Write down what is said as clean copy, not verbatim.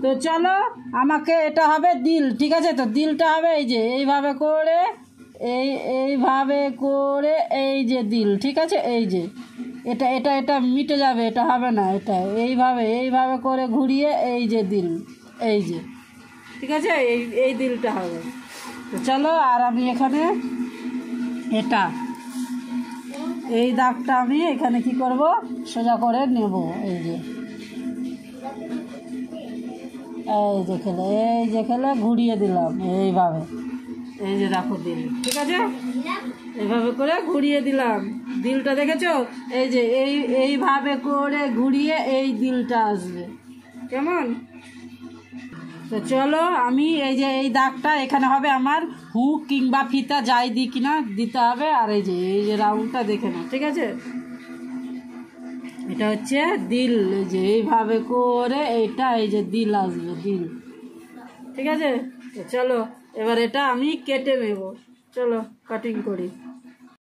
তো চলো আমাকে এটা হবে দিল, ঠিক আছে? তো দিলটা হবে এই যে এইভাবে করে, এইভাবে করে এই যে দিল, ঠিক আছে? এই যে এটা এটা এটা মিটে যাবে, এটা হবে না, এটা এইভাবে করে ঘুরিয়ে এই যে দিল, এই যে, ঠিক আছে? এই দিলটা হবে। তো চলো, আর আমি এখানে এটা এই দাগটা আমি এখানে কি করব, সোজা করে নেব, এই যে এই যে খেলে ঘুরিয়ে দিলাম এইভাবে, এই যে দেখো দিল, ঠিক আছে? এইভাবে করে ঘুরিয়ে দিলাম দিলটা, দেখেছো? এই যে এইভাবে করে ঘুরিয়ে এই দিলটা আসবে, কেমন? তো চলো আমি এই যে এই দাগটা এখানে হবে আমার হুক কিংবা ফিতা যাই দিই কিনা দিতে হবে, আর এই যে রাউন্ডটা দেখে নাও, ঠিক আছে? এটা হচ্ছে দিল, এই যে এইভাবে করে এইটা এই যে দিল আসবে, দিল, ঠিক আছে? তো চলো এবার এটা আমি কেটে নেব, চলো কাটিং করি।